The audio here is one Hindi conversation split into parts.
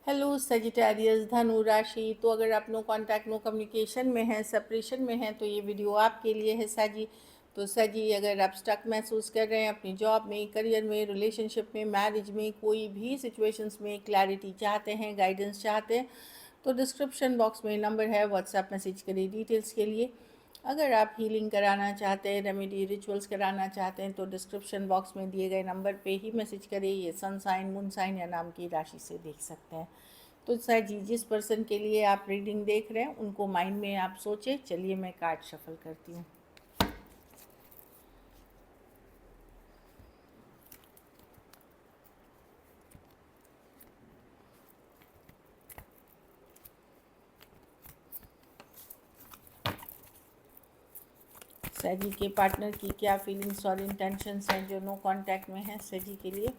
हेलो सजिटेरियस धनु राशि। तो अगर आप नो कांटेक्ट नो कम्युनिकेशन में हैं, सेपरेशन में हैं, तो ये वीडियो आपके लिए है साजी। तो साजी, अगर आप स्टक महसूस कर रहे हैं अपनी जॉब में, करियर में, रिलेशनशिप में, मैरिज में, कोई भी सिचुएशंस में क्लैरिटी चाहते हैं, गाइडेंस चाहते हैं, तो डिस्क्रिप्शन बॉक्स में नंबर है, व्हाट्सएप मैसेज करिए डिटेल्स के लिए। अगर आप हीलिंग कराना चाहते हैं, रेमेडी रिचुअल्स कराना चाहते हैं, तो डिस्क्रिप्शन बॉक्स में दिए गए नंबर पे ही मैसेज करिए। ये सन साइन, मून साइन या नाम की राशि से देख सकते हैं। तो सर जी, जिस पर्सन के लिए आप रीडिंग देख रहे हैं उनको माइंड में आप सोचें। चलिए मैं कार्ड शफल करती हूँ। सर जी के पार्टनर की क्या फीलिंग्स और इंटेंशंस हैं जो नो कांटेक्ट में हैं सर जी के लिए।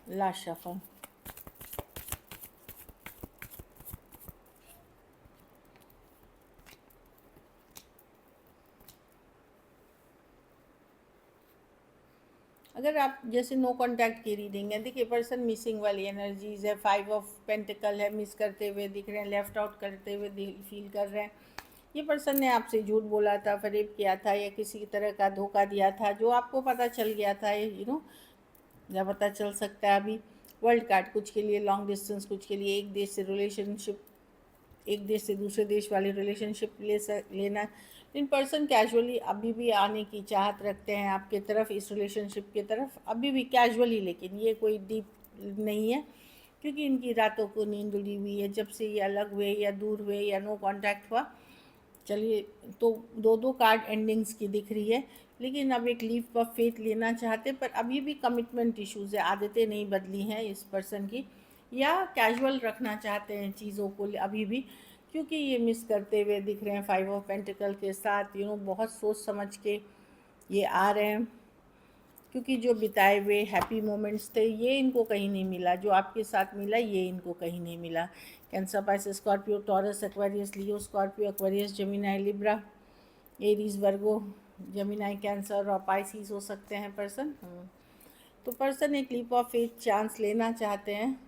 Last shuffle. अगर आप जैसे नो कांटेक्ट की रीडिंग है, देखिए पर्सन मिसिंग वाली एनर्जीज है, 5 ऑफ पेंटिकल है, मिस करते हुए दिख रहे हैं, लेफ्ट आउट करते हुए फील कर रहे हैं। ये पर्सन ने आपसे झूठ बोला था, फरेब किया था या किसी तरह का धोखा दिया था जो आपको पता चल गया था, या पता चल सकता है अभी। वर्ल्ड कार्ड कुछ के लिए लॉन्ग डिस्टेंस, कुछ के लिए एक देश से रिलेशनशिप, एक देश से दूसरे देश वाले रिलेशनशिप लेना। इन पर्सन कैजुअली अभी भी आने की चाहत रखते हैं आपके तरफ, इस रिलेशनशिप की तरफ अभी भी कैजुअली, लेकिन ये कोई डीप नहीं है क्योंकि इनकी रातों को नींद उड़ी हुई है जब से ये अलग हुए या दूर हुए या नो कांटेक्ट हुआ। चलिए, तो दो दो कार्ड एंडिंग्स की दिख रही है, लेकिन अब एक लीव ऑफ फेथ लेना चाहते, पर अभी भी कमिटमेंट इश्यूज़ है, आदतें नहीं बदली हैं इस पर्सन की, या कैजुअल रखना चाहते हैं चीज़ों को अभी भी, क्योंकि ये मिस करते हुए दिख रहे हैं 5 ऑफ पेंटिकल के साथ। बहुत सोच समझ के ये आ रहे हैं, क्योंकि जो बिताए हुए हैप्पी मोमेंट्स थे ये इनको कहीं नहीं मिला, जो आपके साथ मिला ये इनको कहीं नहीं मिला। Cancer, Pisces, Scorpio, Taurus, Aquarius, Leo, Scorpio, Aquarius, Gemini, Libra, Aries, Virgo, Gemini, Cancer और पाइसिस हो सकते हैं पर्सन। तो पर्सन एक लीप ऑफ फेथ चांस लेना चाहते हैं,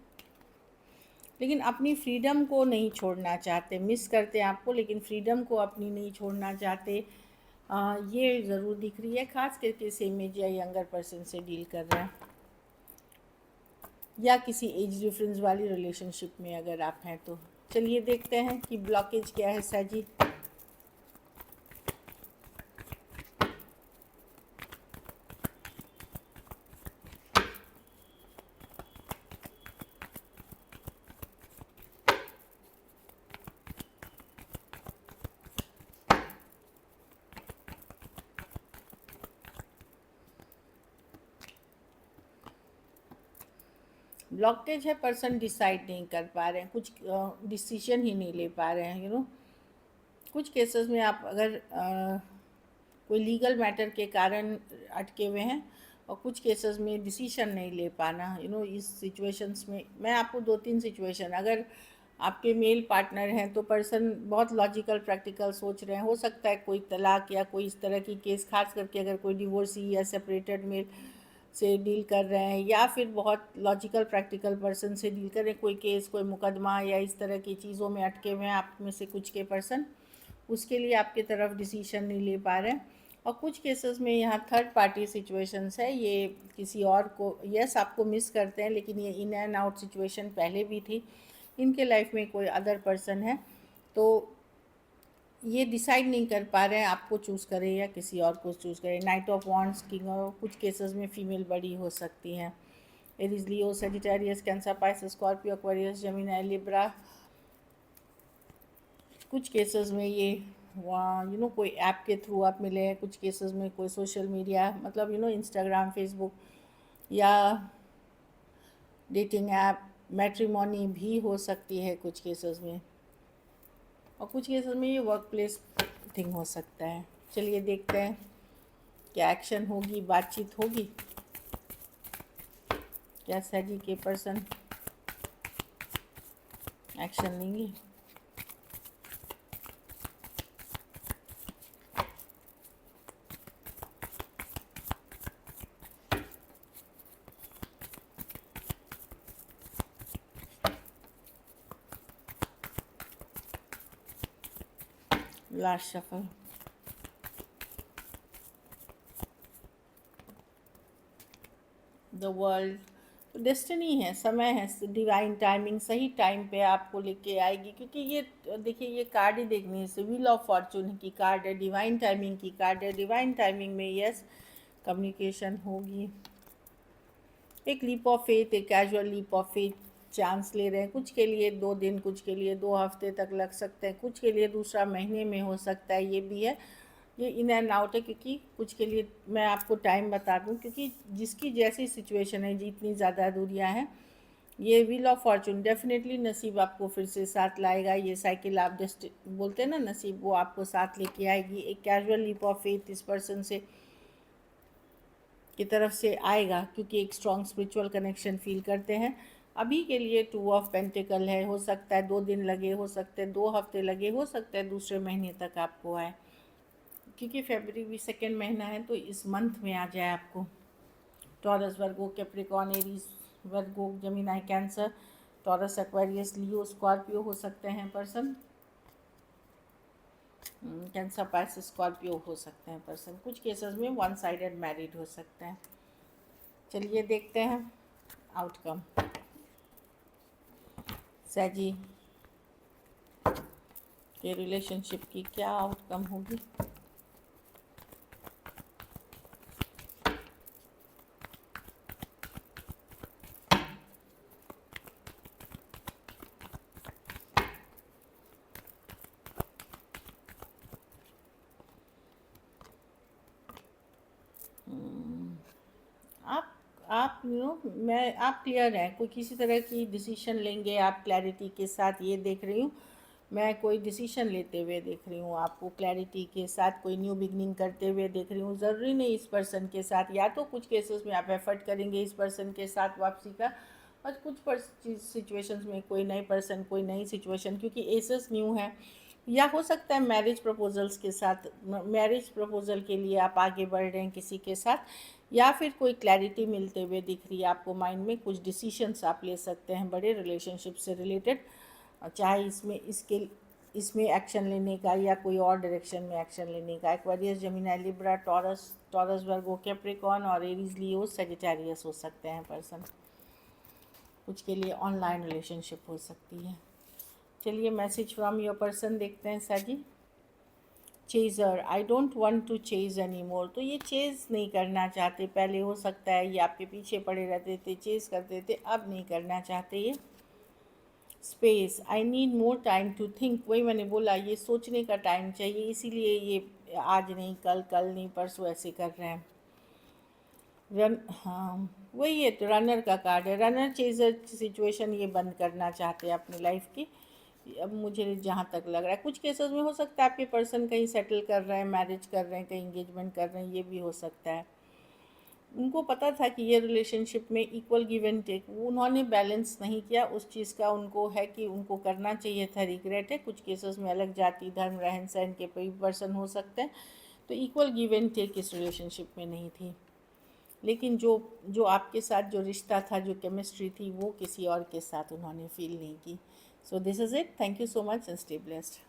लेकिन अपनी फ्रीडम को नहीं छोड़ना चाहते। मिस करते हैं आपको, लेकिन फ्रीडम को अपनी नहीं छोड़ना चाहते। ये ज़रूर दिख रही है, खास करके सेम एज या यंगर पर्सन से डील कर रहे हैं, या किसी एज डिफरेंस वाली रिलेशनशिप में अगर आप हैं तो। चलिए देखते हैं कि ब्लॉकेज क्या है साजी। ब्लॉकेज है, पर्सन डिसाइड नहीं कर पा रहे हैं, कुछ डिसीजन ही नहीं ले पा रहे हैं। कुछ केसेस में आप अगर कोई लीगल मैटर के कारण अटके हुए हैं, और कुछ केसेस में डिसीजन नहीं ले पाना। इस सिचुएशंस में मैं आपको 2-3 सिचुएशन, अगर आपके मेल पार्टनर हैं तो पर्सन बहुत लॉजिकल प्रैक्टिकल सोच रहे हैं। हो सकता है कोई तलाक या कोई इस तरह की केस, खास करके अगर कोई डिवोर्सी या सेपरेटेड मेल से डील कर रहे हैं, या फिर बहुत लॉजिकल प्रैक्टिकल पर्सन से डील कर रहे हैं, कोई केस, कोई मुकदमा या इस तरह की चीज़ों में अटके हुए हैं आप में से कुछ के पर्सन, उसके लिए आपकी तरफ डिसीजन नहीं ले पा रहे हैं। और कुछ केसेस में यहाँ थर्ड पार्टी सिचुएशंस है, ये किसी और को, यस आपको मिस करते हैं, लेकिन ये इन एंड आउट सिचुएशन पहले भी थी, इनके लाइफ में कोई अदर पर्सन है, तो ये डिसाइड नहीं कर पा रहे हैं आपको चूज़ करें या किसी और को चूज़ करें। Knight of wands, king of, कुछ केसेस में फीमेल बड़ी हो सकती हैं। Aries, Leo, Sagittarius, Cancer, Pisces, Scorpio, Aquarius, Gemini, Libra. कुछ केसेस में ये कोई ऐप के थ्रू आप मिले हैं, कुछ केसेस में कोई सोशल मीडिया, मतलब इंस्टाग्राम, फेसबुक या डेटिंग ऐप, मैट्रिमोनी भी हो सकती है कुछ केसेस में, और कुछ केसेस में ये वर्क प्लेस थिंग हो सकता है। चलिए देखते हैं क्या एक्शन होगी, बातचीत होगी, क्या सैजी के पर्सन एक्शन लेंगे। Last shuffle. The world. Destiny है, समय है, डिवाइन टाइमिंग सही टाइम पे आपको लेके आएगी, क्योंकि ये देखिए ये कार्ड ही देखनी है, व्हील ऑफ फॉर्चून की कार्ड है, डिवाइन टाइमिंग की कार्ड है। डिवाइन टाइमिंग में यस कम्युनिकेशन होगी। एक लीप ऑफ फेथ, एक casual leap of faith chance ले रहे हैं। कुछ के लिए 2 दिन, कुछ के लिए 2 हफ्ते तक लग सकते हैं, कुछ के लिए दूसरा महीने में हो सकता है, ये भी है। ये इन एंड आउट है, क्योंकि कुछ के लिए मैं आपको टाइम बता दूं, क्योंकि जिसकी जैसी सिचुएशन है, जितनी ज़्यादा दूरियां हैं, ये व्हील ऑफ फॉर्चून डेफिनेटली नसीब आपको फिर से साथ लाएगा। ये साइकिल आप बोलते हैं ना नसीब, वो आपको साथ लेके आएगी। एक कैजुअल लीप ऑफ फेथ इस पर्सन से की तरफ से आएगा, क्योंकि एक स्ट्रॉन्ग स्पिरिचुअल कनेक्शन फील करते हैं। अभी के लिए 2 ऑफ पेंटिकल है, हो सकता है 2 दिन लगे, हो सकते हैं 2 हफ्ते लगे, हो सकता है दूसरे महीने तक आपको आए, क्योंकि फरवरी भी 2nd महीना है, तो इस मंथ में आ जाए आपको। टॉरस, वर्गो, Capricorn, Aries, Virgo, Gemini, cancer, taurus, Aquarius, Leo, Scorpio हो सकते हैं पर्सन। कैंसर, पाइसेस, स्कॉर्पियो हो सकते हैं पर्सन। कुछ केसेस में 1 साइडेड मैरिड हो सकते हैं। चलिए देखते हैं आउटकम। सैजी के रिलेशनशिप की क्या आउटकम होगी। आप आप क्लियर हैं, कोई किसी तरह की डिसीजन लेंगे आप क्लैरिटी के साथ, ये देख रही हूँ मैं। कोई डिसीजन लेते हुए देख रही हूँ आपको क्लैरिटी के साथ, कोई न्यू बिगनिंग करते हुए देख रही हूँ। ज़रूरी नहीं इस पर्सन के साथ, या तो कुछ केसेस में आप एफर्ट करेंगे इस पर्सन के साथ वापसी का, और कुछ सिचुएशंस में कोई नए पर्सन, कोई नई सिचुएशन, क्योंकि एसेस न्यू है। या हो सकता है मैरिज प्रपोजल्स के साथ, मैरिज प्रपोजल के लिए आप आगे बढ़ रहे हैं किसी के साथ, या फिर कोई क्लैरिटी मिलते हुए दिख रही है आपको माइंड में। कुछ डिसीशंस आप ले सकते हैं बड़े रिलेशनशिप से रिलेटेड, चाहे इसमें एक्शन लेने का, या कोई और डायरेक्शन में एक्शन लेने का। एक्वेरियस, जेमिनी, लिब्रा, टॉरस, वर्गो, कैप्रिकॉर्न और एरीज, लियो, सजिटेरियस हो सकते हैं पर्सन। कुछ के लिए ऑनलाइन रिलेशनशिप हो सकती है। चलिए मैसेज फ्रॉम योर पर्सन देखते हैं सैजी। Chaser, I don't want to chase any more. तो ये चेज़ नहीं करना चाहते। पहले हो सकता है ये आपके पीछे पड़े रहते थे, चेज़ करते थे, अब नहीं करना चाहते ये। Space, I need more time to think. वही मैंने बोला, ये सोचने का टाइम चाहिए, इसीलिए ये आज नहीं, कल नहीं, परसों ऐसे कर रहे हैं। रन, हाँ वही है, तो रनर का कार्ड है। रनर चेज़र सिचुएशन ये बंद करना चाहते हैं अपनी लाइफ की। अब मुझे जहाँ तक लग रहा है, कुछ केसेस में हो सकता है आपके पर्सन कहीं सेटल कर रहे हैं, मैरिज कर रहे हैं, कहीं इंगेजमेंट कर रहे हैं, ये भी हो सकता है। उनको पता था कि ये रिलेशनशिप में इक्वल गिव एंड टेक, उन्होंने बैलेंस नहीं किया उस चीज़ का। उनको है कि उनको करना चाहिए था, रिग्रेट है। कुछ केसेस में अलग जाति, धर्म, रहन सहन के कोई पर्सन हो सकते हैं, तो इक्वल गिव एंड टेक इस रिलेशनशिप में नहीं थी। लेकिन जो जो आपके साथ जो रिश्ता था, जो केमिस्ट्री थी, वो किसी और के साथ उन्होंने फील नहीं की। So this is it. Thank you so much and stay blessed.